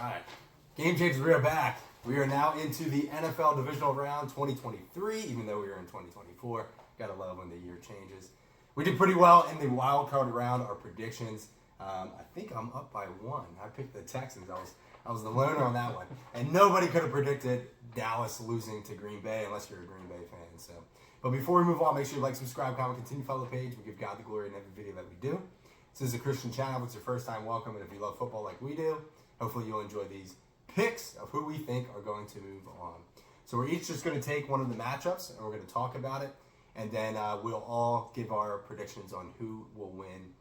right. Game Changers, we are back. We are now into the NFL Divisional Round 2023, even though we were in 2024. Gotta love when the year changes. We did pretty well in the wild card round, our predictions. I think I'm up by one. I picked the Texans. I was the loner on that one. And nobody could have predicted Dallas losing to Green Bay unless you're a Green Bay fan. But before we move on, make sure you like, subscribe, comment, continue to follow the page. We give God the glory in every video that we do. This is a Christian channel. If it's your first time, welcome. And if you love football like we do, hopefully you'll enjoy these picks of who we think are going to move on. So we're each just going to take one of the matchups and we're going to talk about it. And then we'll all give our predictions on who will win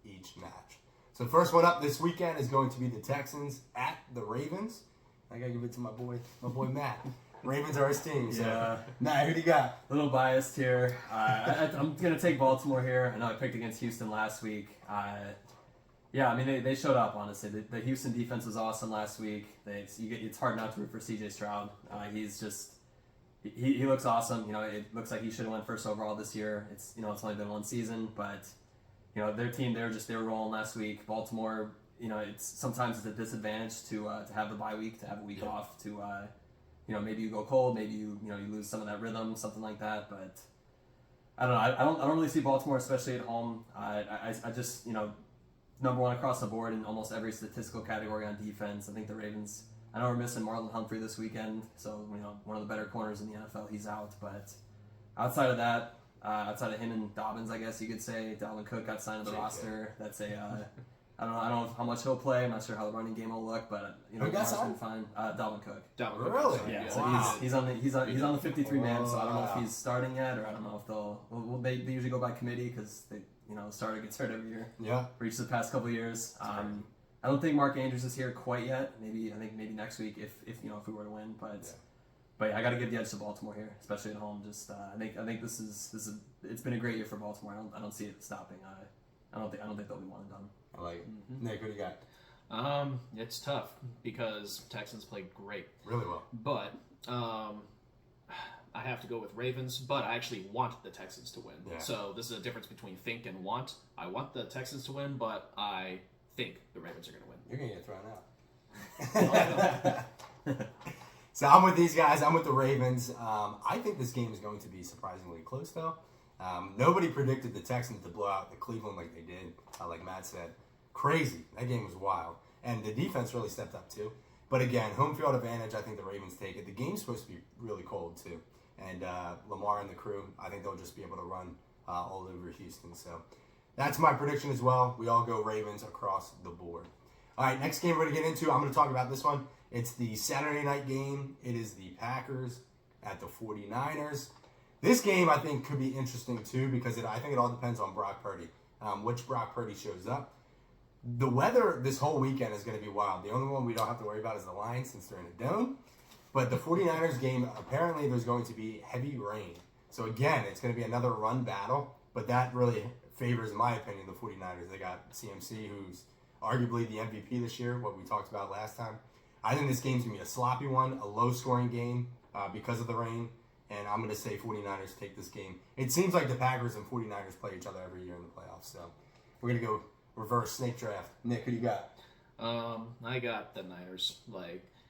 each match. So the first one up this weekend is going to be the Texans at the Ravens. I got to give it to my boy Matt. Ravens are his team. So. Yeah. Matt, who do you got? A little biased here. I'm going to take Baltimore here. I know I picked against Houston last week. Yeah, I mean, they showed up, honestly. The Houston defense was awesome last week. It's hard not to root for C.J. Stroud. He's just... He looks awesome. You know, it looks like he should have went first overall this year. It's only been one season, but their team they were rolling last week. Baltimore, sometimes it's a disadvantage to have the bye week, to have a week off, to maybe you go cold, maybe you lose some of that rhythm, something like that. But I don't know. I don't really see Baltimore, especially at home. I just number one across the board in almost every statistical category on defense. I think the Ravens. I know we're missing Marlon Humphrey this weekend, so one of the better corners in the NFL, he's out. But outside of that, outside of him and Dobbins, I guess you could say, Dalvin Cook got signed to the roster. That's I don't know how much he'll play. I'm not sure how the running game will look, but Lamar's been fine. Dalvin Cook. Really? Yeah. So he's on the 53 man. So I don't know if he's starting yet, or I don't know if they usually go by committee because the starter gets hurt every year. Yeah. For each of the past couple of years. I don't think Mark Andrews is here quite yet. I think maybe next week if we were to win. But yeah, I got to give the edge to Baltimore here, especially at home. Just I think this is it's been a great year for Baltimore. I don't see it stopping. I don't think they'll be one and done. I like it. Mm-hmm. Nick, what do you got? It's tough because Texans played great, really well. But I have to go with Ravens. But I actually want the Texans to win. Yeah. So this is a difference between think and want. I want the Texans to win, but I think the Ravens are going to win. You're going to get thrown out. So I'm with these guys. I'm with the Ravens. I think this game is going to be surprisingly close, though. Nobody predicted the Texans to blow out the Cleveland like they did, like Matt said. Crazy. That game was wild. And the defense really stepped up, too. But again, home field advantage, I think the Ravens take it. The game's supposed to be really cold, too. And Lamar and the crew, I think they'll just be able to run all over Houston. So that's my prediction as well. We all go Ravens across the board. All right, next game we're going to get into, I'm going to talk about this one. It's the Saturday night game. It is the Packers at the 49ers. This game, I think, could be interesting, too, because I think it all depends on Brock Purdy, which Brock Purdy shows up. The weather this whole weekend is going to be wild. The only one we don't have to worry about is the Lions since they're in a dome. But the 49ers game, apparently there's going to be heavy rain. So, again, it's going to be another run battle, but that really favors, in my opinion, the 49ers. They got CMC, who's arguably the MVP this year, what we talked about last time. I think this game's going to be a sloppy one, a low-scoring game because of the rain, and I'm going to say 49ers take this game. It seems like the Packers and 49ers play each other every year in the playoffs, so we're going to go reverse snake draft. Nick, who do you got? I got the Niners.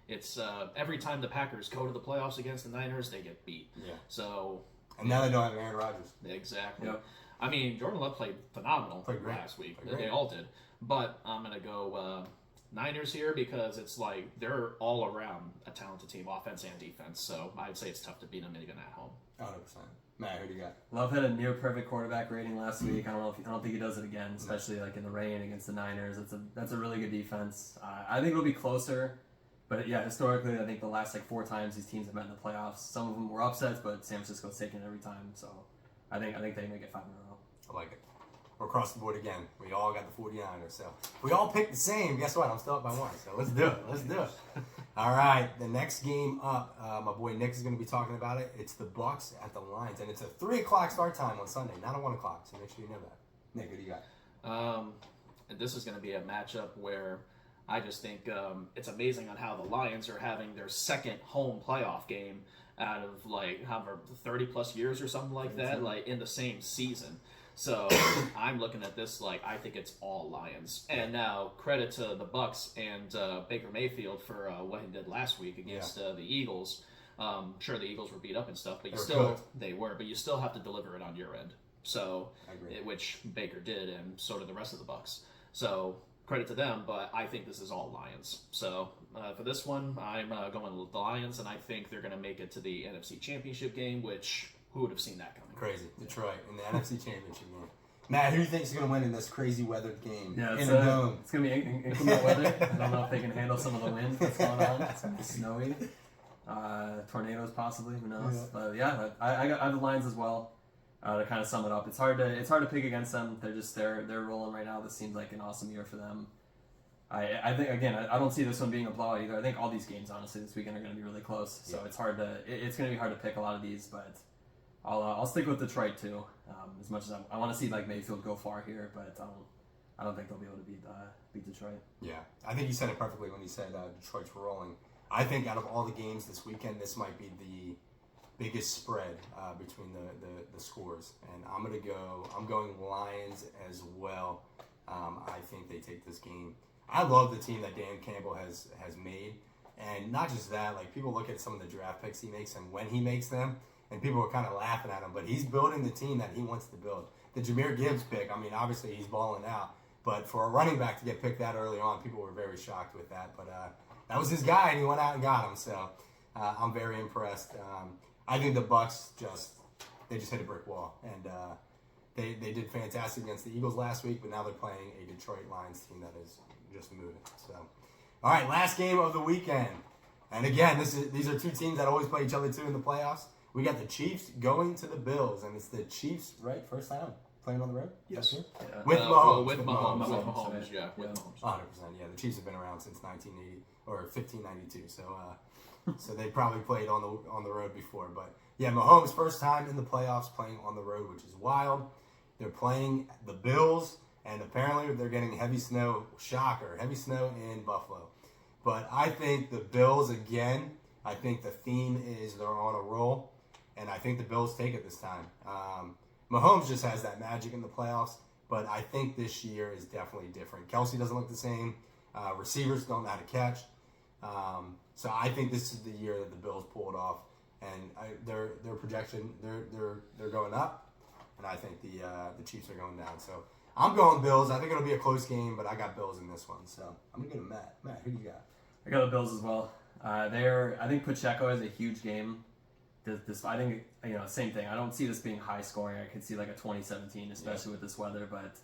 It's every time the Packers go to the playoffs against the Niners, they get beat. Yeah. So. And now they don't have Aaron Rodgers. Exactly. Yep. I mean, Jordan Love played phenomenal last week. They all did. But I'm going to go Niners here because it's like they're all around a talented team, offense and defense. So I'd say it's tough to beat them even at home. 100%. Matt, who do you got? Love had a near perfect quarterback rating last week. I don't think he does it again, especially like in the rain against the Niners. That's a really good defense. I think it'll be closer. But yeah, historically, I think the last 4 times these teams have met in the playoffs, some of them were upsets, but San Francisco's taken it every time. So I think they make it 5 in a row. I like it. We're across the board again. We all got the 49ers. So we all picked the same. Guess what? I'm still up by 1. So let's do it. All right. The next game up, my boy Nick is going to be talking about it. It's the Bucs at the Lions. And it's a 3 o'clock start time on Sunday, not a 1 o'clock. So make sure you know that. Nick, who do you got? And this is going to be a matchup where I just think it's amazing on how the Lions are having their second home playoff game out of 30 plus years or something like that, in the same season. So I'm looking at this like I think it's all Lions. And now credit to the Bucs and Baker Mayfield for what he did last week against the Eagles. Sure, the Eagles were beat up and stuff, but but you still have to deliver it on your end. So, which Baker did, and so did the rest of the Bucs. So credit to them, but I think this is all Lions. So for this one, I'm going with the Lions, and I think they're going to make it to the NFC Championship game, which who would have seen that coming? Crazy. Detroit in the NFC Championship game. Matt, who do you think is going to win in this crazy weathered game? Yeah, in a dome? It's going to be inclement weather. I don't know if they can handle some of the wind that's going on. It's going to be snowy. Tornadoes possibly, who knows? Yeah. But yeah, I have the Lions as well. To kind of sum it up, it's hard to pick against them. They're rolling right now. This seems like an awesome year for them. I think again, I don't see this one being a blowout either. I think all these games honestly this weekend are going to be really close. So it's going to be hard to pick a lot of these, but I'll stick with Detroit too. As much as I want to see like Mayfield go far here, but I don't think they'll be able to beat Detroit. Yeah, I think you said it perfectly when you said Detroit's rolling. I think out of all the games this weekend, this might be the biggest spread between the scores, and I'm going Lions as well. I think they take this game. I love the team that Dan Campbell has made, and not just that. Like people look at some of the draft picks he makes and when he makes them, and people are kind of laughing at him. But he's building the team that he wants to build. The Jahmyr Gibbs pick. I mean, obviously he's balling out, but for a running back to get picked that early on, people were very shocked with that. But that was his guy, and he went out and got him. So I'm very impressed. I think the Bucs just hit a brick wall, and they did fantastic against the Eagles last week, but now they're playing a Detroit Lions team that is just moving. So, all right, last game of the weekend, and again, these are two teams that always play each other too in the playoffs. We got the Chiefs going to the Bills, and it's the Chiefs, right? First time playing on the road. Yes. Yeah. With Mahomes. With Mahomes. Yeah. 100%. Yeah, the Chiefs have been around since 1980 or 1592. So they probably played on the road before, but yeah, Mahomes first time in the playoffs playing on the road, which is wild. They're playing the Bills, and apparently they're getting heavy snow. Shocker, heavy snow in Buffalo. But I think the Bills again. I think the theme is they're on a roll, and I think the Bills take it this time. Mahomes just has that magic in the playoffs, but I think this year is definitely different. Kelsey doesn't look the same. Receivers don't know how to catch. So I think this is the year that the Bills pull it off, and their projection they're going up, and I think the Chiefs are going down. So I'm going Bills. I think it'll be a close game, but I got Bills in this one. So I'm gonna go to Matt. Matt, who do you got? I got the Bills as well. I think Pacheco has a huge game. I think same thing. I don't see this being high scoring. I could see like a 2017, especially with this weather, but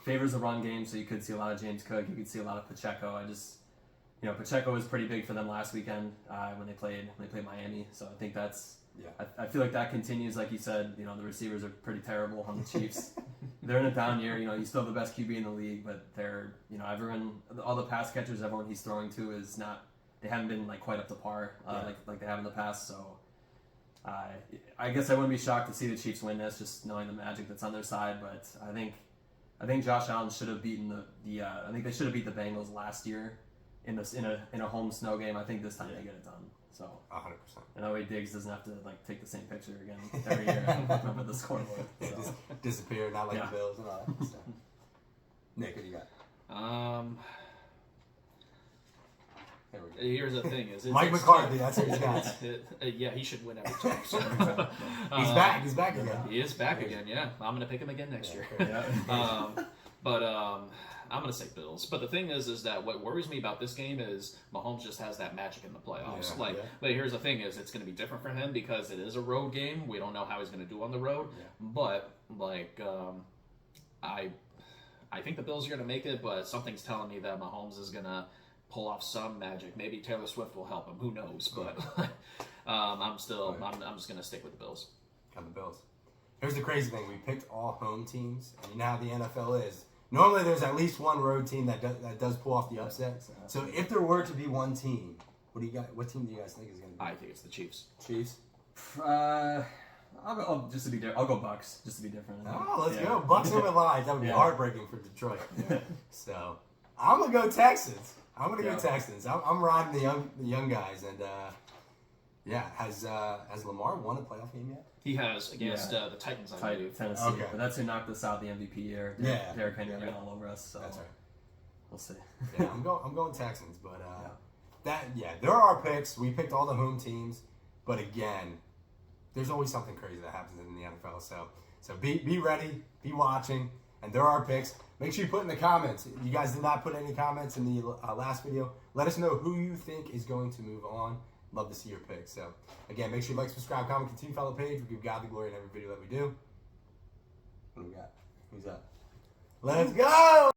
favors the run game, so you could see a lot of James Cook. You could see a lot of Pacheco. Pacheco was pretty big for them last weekend when they played Miami. So I think that's I feel like that continues. Like you said, the receivers are pretty terrible on the Chiefs. They're in a down year. You still have the best QB in the league, but they're all the pass catchers, everyone he's throwing to is not. They haven't been like quite up to par like they have in the past. So I guess I wouldn't be shocked to see the Chiefs win this, just knowing the magic that's on their side. But I think Josh Allen should have beaten I think they should have beat the Bengals last year in a home snow game. I think this time they get it done. So 100%. And that way Diggs doesn't have to take the same picture again every year and remember the scoreboard. So. Just disappear, not like the Bills and all that stuff. Nick, what do you got? Here's the thing: Mike McCarthy. That's what he's got. Yeah, he should win every time. So. He's back. He's back again. He is back again. Yeah, I'm gonna pick him again next year. But I'm gonna say Bills. But the thing is that what worries me about this game is Mahomes just has that magic in the playoffs. But here's the thing: it's gonna be different for him because it is a road game. We don't know how he's gonna do on the road. Yeah. But I think the Bills are gonna make it. But something's telling me that Mahomes is gonna pull off some magic. Maybe Taylor Swift will help him. Who knows? But I'm just gonna stick with the Bills. Got the Bills. Here's the crazy thing: we picked all home teams, and you know how the NFL is. Normally, there's at least one road team that does pull off the upset. So if there were to be one team, what team do you guys think is going to be? I think it's the Chiefs. Chiefs. I'll go just to be different. I'll go Bucs just to be different. Oh, let's go Bucs over Lions. That would be heartbreaking for Detroit. So I'm gonna go Texans. I'm riding the young guys, and Yeah, has Lamar won a playoff game yet? He has against the Titans, I believe. Tennessee. Okay. But that's who knocked us out the MVP year. Derrick Henry ran all over us. So That's right. We'll see. Yeah, I'm going Texans, but there are picks. We picked all the home teams, but again, there's always something crazy that happens in the NFL. So be ready, be watching, and there are picks. Make sure you put in the comments. You guys did not put any comments in the last video. Let us know who you think is going to move on. Love to see your picks. So again, make sure you like, subscribe, comment, continue to follow the page. We give God the glory in every video that we do. What do we got? Who's up? Let's go!